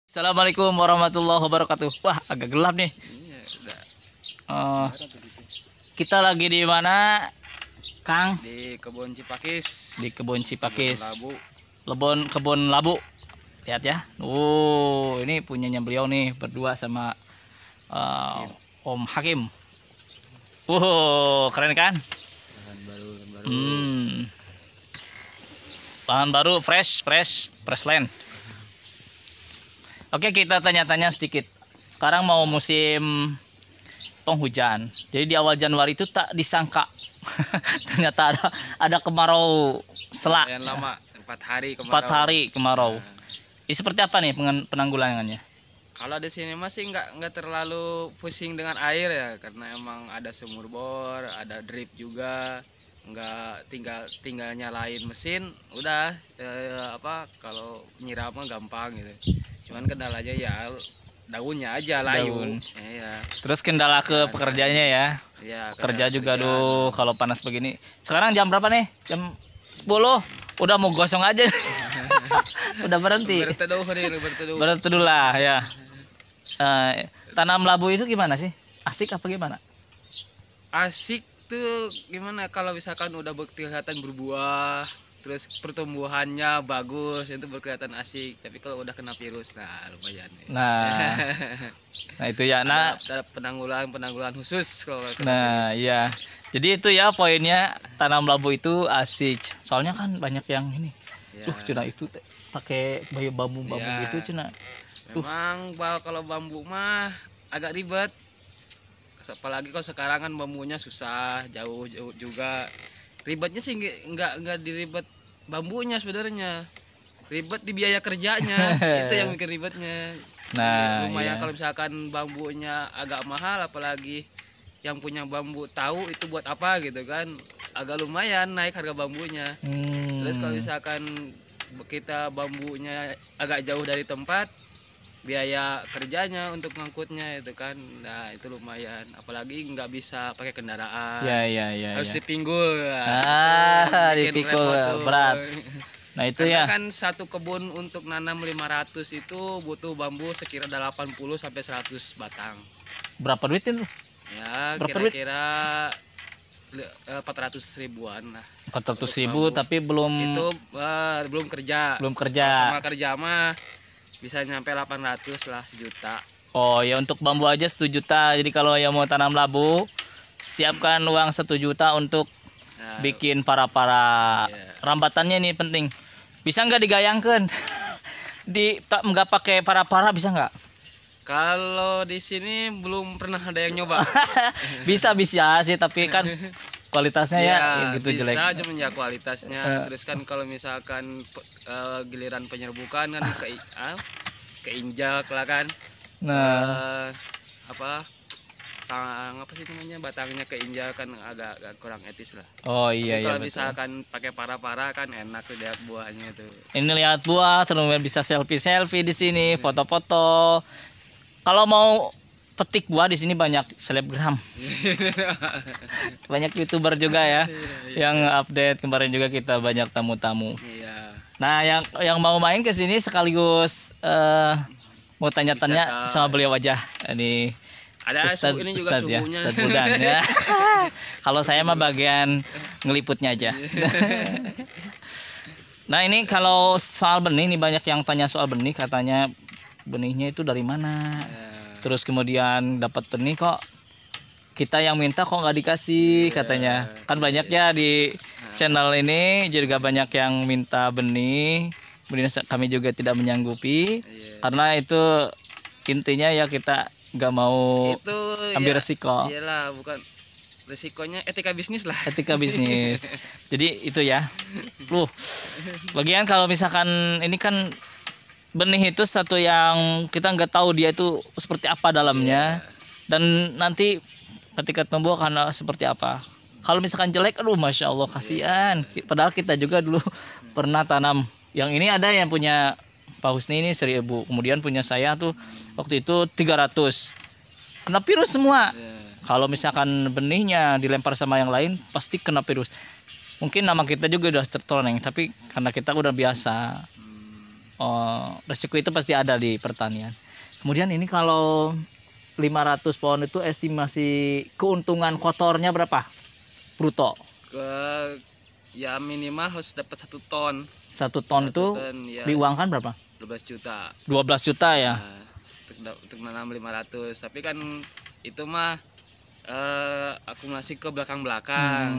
Assalamualaikum warahmatullahi wabarakatuh. Wah, agak gelap nih. Iya, udah. Eh, kita lagi di mana, Kang? Di kebun Cipakis. Di kebun Cipakis, Labu. kebun labu. Lihat ya. Ini punyanya beliau nih berdua sama Om Hakim. Keren kan? Bahan baru. Bahan baru, fresh land. Oke, kita tanya-tanya sedikit. Sekarang mau musim penghujan. Jadi di awal Januari itu tak disangka ternyata ada kemarau selak. Yang lama 4 hari kemarau. 4 hari kemarau. Ini seperti apa nih penanggulangannya? Kalau di sini masih nggak terlalu pusing dengan air ya, karena emang ada sumur bor, ada drip juga. Nggak tinggal nyalain mesin, udah kalau nyiram mah gampang gitu. Cuman kendalanya ya daunnya aja layu. Iya. Terus kendala ke pekerjanya ya. Iya, Kerja juga tuh kalau panas begini. Sekarang jam berapa nih? Jam 10. Udah mau gosong aja. Udah berhenti. Berteduh lah ya. Tanam labu itu gimana sih? Asik apa gimana? Asik tuh gimana kalau misalkan udah kelihatan berbuah, terus pertumbuhannya bagus, itu berkelihatan asik. Tapi kalau udah kena virus, nah lumayan. Nah itu ya. Nah, ada penanggulangan khusus kalau kena virus. iya. Jadi itu ya poinnya, tanam labu itu asik. Soalnya kan banyak yang ini. Ya. Cina itu pakai bambu Ya. gitu Cina. Memang kalau bambu mah agak ribet. Apalagi kalau sekarang kan bambunya susah, jauh juga. Ribetnya sih nggak diribet bambunya sebenarnya. Ribet di biaya kerjanya. Itu yang bikin ribetnya. Nah, lumayan iya. kalau misalkan bambunya agak mahal, apalagi yang punya bambu tahu itu buat apa gitu kan. Agak lumayan naik harga bambunya. Terus kalau misalkan kita bambunya agak jauh dari tempat, biaya kerjanya untuk ngangkutnya itu kan, nah itu lumayan. Apalagi nggak bisa pakai kendaraan, Ya. harus dipinggul. Dipikul berat. Nah itu Karena ya. kan satu kebun untuk nanam 500 itu butuh bambu sekira 80 sampai 100 batang. Berapa duit itu? Ya Berapa duit? kira-kira 400 ribuan lah. 400.000 tapi belum Itu belum kerja. belum Kalau kerja. sama kerja mah bisa nyampe 800 lah, sejuta. Oh ya, untuk bambu aja 1 juta. Jadi kalau yang mau tanam labu, siapkan uang 1 juta untuk Nah, bikin para iya. rambatannya ini penting. Bisa nggak digayangkan? Tak nggak pakai para bisa nggak? Kalau di sini belum pernah ada yang nyoba. Bisa sih, tapi kan kualitasnya ya gitu bisa jelek. aja menjaga kualitasnya. Terus kan kalau misalkan giliran penyerbukan kan keinjak lah kan. Nah, Apa sih namanya, batangnya keinjak kan agak kurang etis lah. oh Tapi iya kalau betul. misalkan pakai para kan enak lihat buahnya itu. Ini lihat buah, terus bisa selfie di sini, foto-foto. Kalau mau petik buah di sini banyak selebgram. Banyak YouTuber juga ya yang update. Kemarin juga kita banyak tamu-tamu. Iya. Nah, yang mau main ke sini sekaligus mau tanya-tanya sama beliau aja. Ini Ada ini juga ya, suhunya. Ustadz Budan ya. Kalau saya mah bagian ngeliputnya aja. Nah, ini kalau soal benih nih, banyak yang tanya soal benih, katanya benihnya itu dari mana? Terus kemudian dapat benih kok kita yang minta kok nggak dikasih katanya. Kan banyak ya di channel ini juga banyak yang minta benih. Kemudian kami juga tidak menyanggupi karena itu intinya ya kita nggak mau Itu ambil ya, resiko. Iyalah, bukan resikonya, etika bisnis lah. Etika bisnis. Jadi itu ya. Bagian kalau misalkan ini kan benih itu satu yang kita nggak tahu dia itu seperti apa dalamnya, dan nanti ketika tumbuh akan seperti apa. Kalau misalkan jelek, aduh masya Allah kasihan. Padahal kita juga dulu pernah tanam. Yang ini ada yang punya Pak Husni ini 1.000, kemudian punya saya tuh waktu itu 300. Kena virus semua. Kalau misalkan benihnya dilempar sama yang lain pasti kena virus. Mungkin nama kita juga udah tertoneng, tapi karena kita udah biasa. resiko itu pasti ada di pertanian. Kemudian ini kalau 500 pohon itu estimasi keuntungan kotornya berapa bruto? Ya minimal harus dapat 1 ton. 1 ton itu ya, diuangkan berapa? 12 juta. 12 juta ya. Nah, untuk nanam 500. Tapi kan itu mah akumulasi ke belakang-belakang.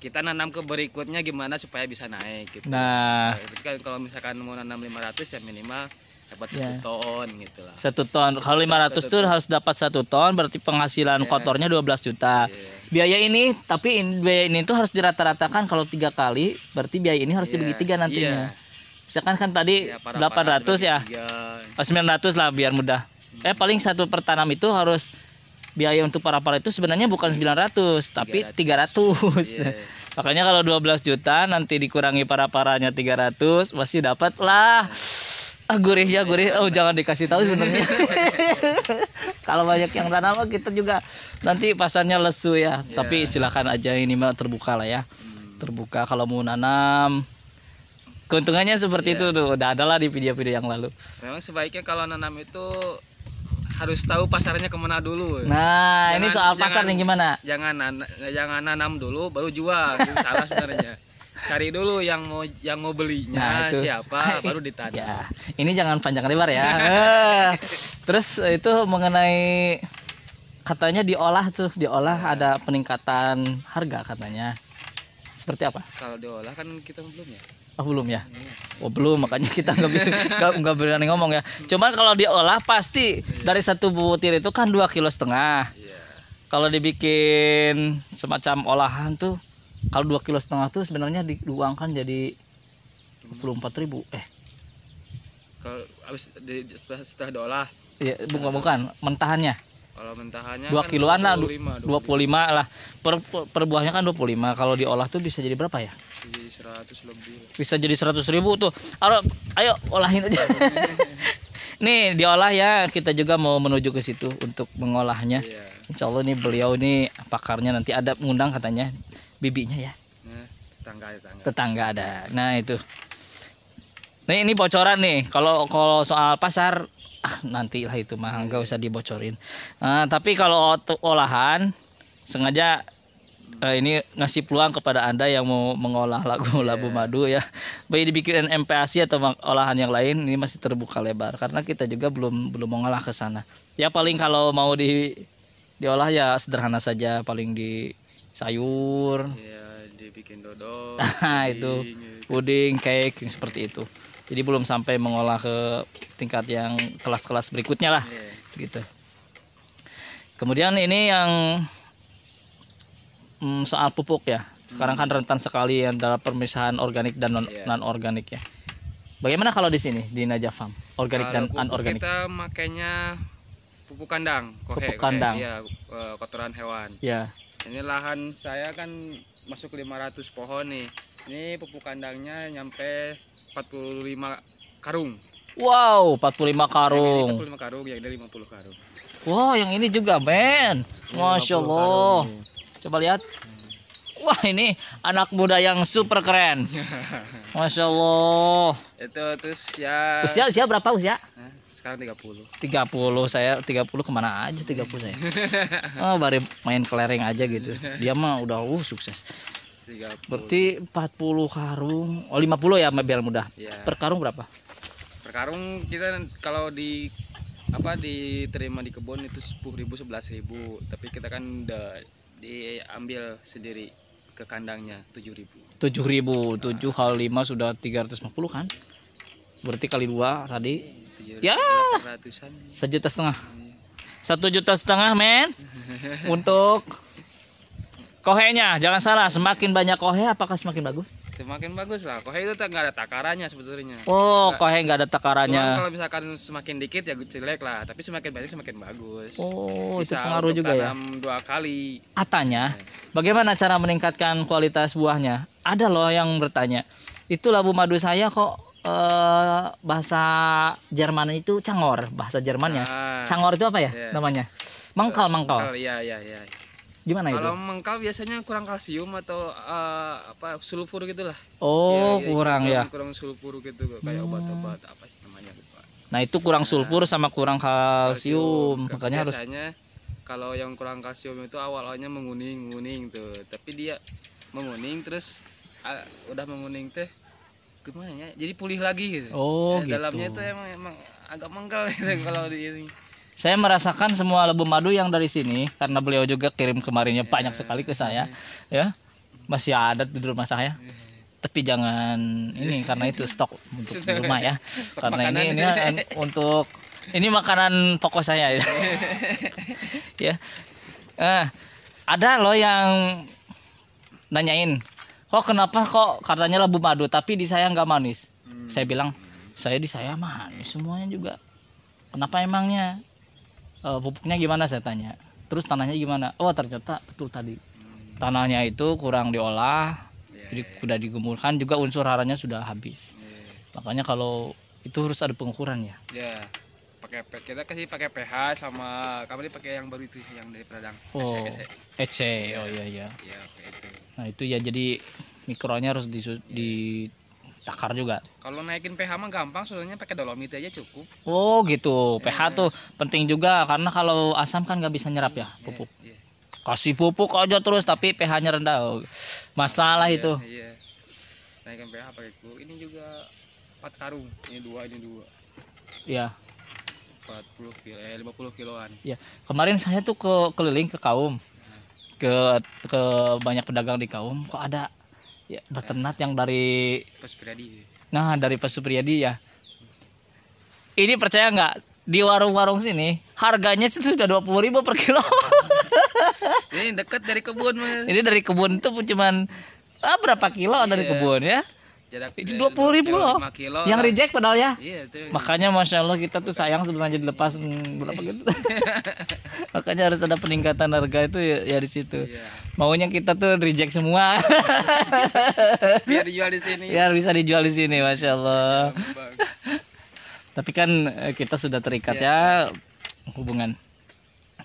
Kita nanam ke berikutnya gimana supaya bisa naik gitu. Nah, itu kan kalau misalkan mau nanam 500 ya minimal dapat 1 ton gitu lah. 1 ton. Kalau 500 itu harus dapat 1 ton, berarti penghasilan kotornya 12 juta. Biaya ini, tapi biaya ini tuh harus dirata-ratakan kalau 3 kali, berarti biaya ini harus dibagi 3 nantinya. Misalkan kan tadi 800 ya. 900 lah biar mudah. Paling satu per tanam itu harus biaya untuk para itu sebenarnya bukan 900 tapi 300. Makanya kalau 12 juta nanti dikurangi para-paranya 300 masih dapat lah. Gurih. Oh, jangan dikasih tahu sebenarnya. Kalau banyak yang tanam kita juga nanti pasarnya lesu ya. Tapi silakan aja, ini mah terbuka lah ya. Terbuka kalau mau nanam. Keuntungannya seperti itu tuh. Udah ada lah di video-video yang lalu. Memang sebaiknya kalau nanam itu harus tahu pasarnya kemana dulu. Nah, ini soal pasar nih gimana? Jangan nanam dulu baru jual. Itu salah sebenarnya. Cari dulu yang mau belinya siapa baru ditanam. Ya, ini jangan panjang lebar ya. Terus itu mengenai katanya diolah ada peningkatan harga katanya. Seperti apa? Kalau diolah kan kita belum ya. Belum ya? Oh belum, makanya kita nggak berani ngomong ya. Cuman kalau diolah pasti dari 1 butir itu kan 2,5 kilo. Kalau dibikin semacam olahan tuh, kalau 2,5 kilo tuh sebenarnya diuangkan jadi 24.000. Kalau setelah diolah? Iya, bukan mentahannya. Kalau mentahannya 2 kiloan lah, 25 lah. Per buahnya kan 25. Kalau diolah tuh bisa jadi berapa ya? Jadi 100 lebih. Bisa jadi 100.000 tuh. Ayo olahin aja. Nih diolah ya, kita juga mau menuju ke situ untuk mengolahnya. Insya Allah nih beliau nih pakarnya, nanti ada mengundang katanya bibinya ya. Tetangga ada. Nah itu. Nah ini bocoran nih. Kalau soal pasar nantilah itu mah nggak usah dibocorin. Tapi kalau olahan sengaja ini ngasih peluang kepada Anda yang mau mengolah labu madu ya. Baik dibikin MPASI atau olahan yang lain, ini masih terbuka lebar karena kita juga belum mengolah ke sana. Ya paling kalau mau diolah ya sederhana saja, paling di sayur. Ya, dibikin dodol. Itu puding, cake seperti itu. Jadi belum sampai mengolah ke tingkat yang kelas-kelas berikutnya lah, gitu. Kemudian ini yang soal pupuk ya. Sekarang kan rentan sekali antara pemisahan organik dan non organik ya. Bagaimana kalau di sini di Najah Farm, organik dan anorganik? Kita makainya pupuk kandang, pupuk kandang. Ya, kotoran hewan. Ya. Ini lahan saya kan masuk 500 pohon nih. Ini pupuk kandangnya nyampe 45 karung. Wow, 45 karung. Yang ini 45 karung, yang ini 50 karung. Wow, yang ini juga, men. Masya Allah. Coba lihat. Wah, ini anak muda yang super keren. Masya Allah. Itu terus ya. Usia berapa usia? Sekarang 30. 30, saya 30 kemana aja 30 saya. Baru main kelereng aja gitu. Dia mah udah sukses. 30. Berarti 40 karung. 50 ya biar mudah. Per karung berapa? Per karung kita kalau diterima di kebun itu 10.000 11.000, tapi kita kan udah diambil sendiri ke kandangnya 7.000. 7.000, 7 kali 5 sudah 350 kan? Berarti kali 2 tadi. Ya. 1,5 juta. 1,5 juta men. Untuk kohenya, jangan salah, semakin banyak kohe apakah semakin bagus? Semakin bagus lah. Kohe itu nggak ada takarannya sebetulnya. Oh, kohe nggak ada takarannya. Kalau misalkan semakin dikit ya jelek lah, tapi semakin banyak semakin bagus. Oh, bisa itu pengaruh juga ya. 2 kali. Katanya, bagaimana cara meningkatkan kualitas buahnya? Ada loh yang bertanya. Itu labu madu saya kok bahasa Jerman itu cangor, bahasa Jermannya. Cangor itu apa ya namanya? Mangkal. Iya. Gimana itu? Kalau mengkal biasanya kurang kalsium atau apa sulfur gitulah. Oh, Ya, kurang ya. kurang sulfur gitu kayak obat-obat apa sih namanya lupa. Nah, itu kurang sulfur sama kurang kalsium. Kalsium. Makanya harus Biasanya kalau yang kurang kalsium itu awalnya menguning tuh, tapi dia menguning terus udah menguning teh gimana ya? Jadi pulih lagi gitu. Oh, gitu. Dalamnya itu emang agak mengkal gitu kalau di ini. Saya merasakan semua lembu madu yang dari sini karena beliau juga kirim kemarinnya banyak sekali ke saya, ya. Masih ada di rumah saya. Tapi jangan ini karena itu stok untuk di rumah ya. Karena ini untuk ini makanan pokok saya ya. Ya. Ada loh yang nanyain, kok kenapa kok katanya lembu madu tapi di saya nggak manis? Saya bilang, saya di saya manis semuanya juga. Kenapa emangnya? Pupuknya gimana saya tanya. Terus tanahnya gimana? Oh, ternyata betul tadi. Tanahnya itu kurang diolah. Jadi sudah digumulkan juga unsur haranya sudah habis. Makanya kalau itu harus ada pengukuran ya. Ya. Kita kasih pakai pH sama kamu pakai yang baru itu yang dari Padang. Oh, EC. Oh iya. Iya, kayak itu. Nah, itu ya jadi mikronya harus ditakar juga. Kalau naikin pH mah gampang, soalnya pakai dolomit aja cukup. Oh gitu, pH tuh penting juga karena kalau asam kan nggak bisa nyerap ya pupuk. Kasih pupuk aja terus tapi pH-nya rendah, masalah itu. Iya. Naikin pH pakai ini juga 4 karung, ini 2. Iya. 50 kiloan. Ya, kemarin saya tuh keliling ke Kaum, ke banyak pedagang di Kaum, kok ada ya beternak yang dari Pak Supriyadi. Nah, dari Pak Supriyadi ya. Ini percaya nggak? Di warung-warung sini harganya itu sudah 20.000 per kilo. Ini dekat dari kebun, Mas. Ini dari kebun tuh cuman berapa kilo dari kebun ya? Jarak Itu 20.000 loh. 5 kilo. Yang reject padahal ya. Iya, itu. Makanya masya Allah kita tuh sayang sebenarnya dilepas berapa gitu. Makanya harus ada peningkatan harga itu ya di situ. Iya. Maunya kita tuh reject semua. Biar dijual di sini. Biar bisa dijual di sini, masya Allah. Bang. Tapi kan kita sudah terikat ya hubungan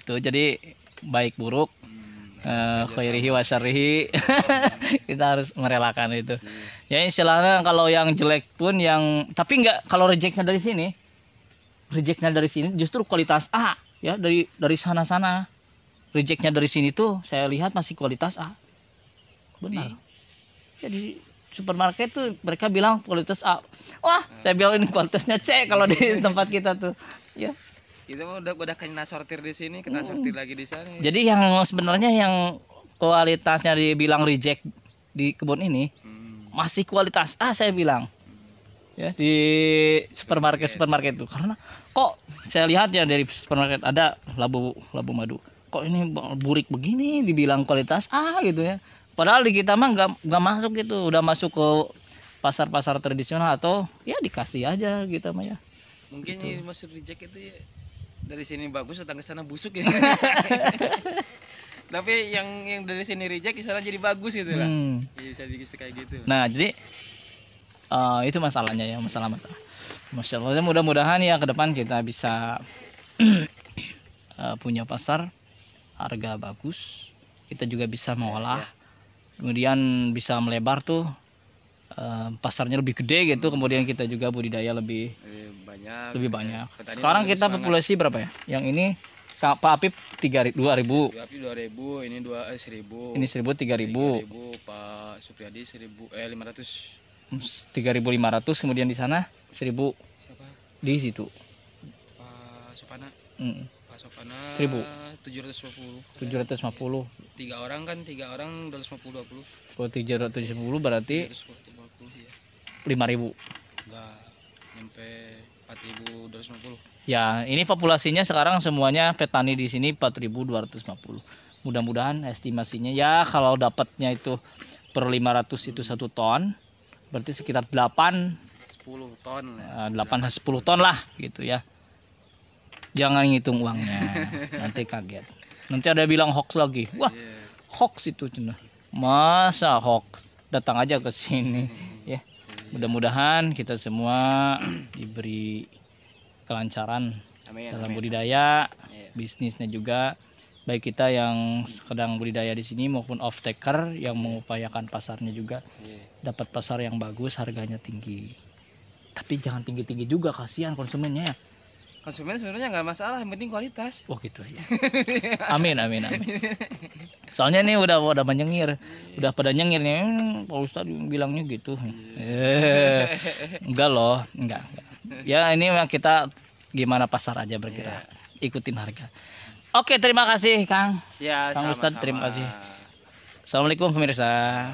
itu, jadi baik buruk khairihi wa syarrihi kita harus merelakan itu. Ya istilahnya kalau yang jelek pun yang tapi enggak, kalau rejectnya dari sini justru kualitas A ya, dari sana rejectnya dari sini tuh saya lihat masih kualitas A. Benar. Jadi supermarket tuh mereka bilang kualitas A. Wah, saya bilang ini kualitasnya C kalau di tempat kita tuh. Ya. Itu udah kena sortir di sini, kena sortir lagi di sana. Jadi yang sebenarnya yang kualitasnya dibilang reject di kebun ini masih kualitas A saya bilang. Ya, di supermarket itu. Karena kok saya lihat ya dari supermarket ada labu madu. Kok ini burik begini dibilang kualitas A gitu ya. Padahal di kita mah nggak masuk gitu, udah masuk ke pasar-pasar tradisional atau ya dikasih aja gitu mah ya. Mungkin gitu. Ini masuk reject itu ya dari sini bagus, datang ke sana busuk ya. Tapi yang dari sini reject di sana jadi bagus gitu lah. Bisa kayak gitu. Nah jadi itu masalahnya ya, masalah. Masya Allah, mudah-mudahan ya ke depan kita bisa punya pasar harga bagus, kita juga bisa mengolah. Kemudian bisa melebar tuh pasarnya lebih gede gitu, kemudian kita juga budidaya lebih banyak. Sekarang kita populasi berapa ya? Yang ini Pak Apip 2.000. Apip 2.000, ini 1.000. Ini 1.000 3.000. Pak Supriyadi 500. 3.500, kemudian di sana 1.000. Siapa? Di situ. Pak Sopana. Pak Sopana 1.000. 750. 750. 3 orang 250 20. Kalau 770 berarti 750 ya. 5.000. Enggak nyampe 4.250. Ya, ini populasinya sekarang semuanya petani di sini 4.250. Mudah-mudahan estimasinya ya kalau dapatnya itu per 500 itu 1 ton, berarti sekitar 10 ton 10 ton lah gitu ya. Jangan ngitung uangnya, nanti kaget. Nanti ada bilang hoax lagi. Wah, hoax itu cina. Masa hoax? Datang aja ke sini ya. Mudah-mudahan kita semua diberi kelancaran dalam budidaya, bisnisnya juga. baik kita yang sedang budidaya di sini maupun off taker yang mengupayakan pasarnya juga dapat pasar yang bagus, harganya tinggi. Tapi jangan tinggi-tinggi juga, kasihan konsumennya. Konsumen sebenarnya nggak masalah, yang penting kualitas. Oh gitu ya. Amin. Soalnya nih udah menyengir, udah pada nyengir nih. Pak Ustadz bilangnya gitu. Enggak loh, enggak. Ya ini kita gimana pasar aja bergerak, ikutin harga. Oke, terima kasih Kang. Ya, Kang Ustadz, sama-sama. terima kasih. Assalamualaikum pemirsa.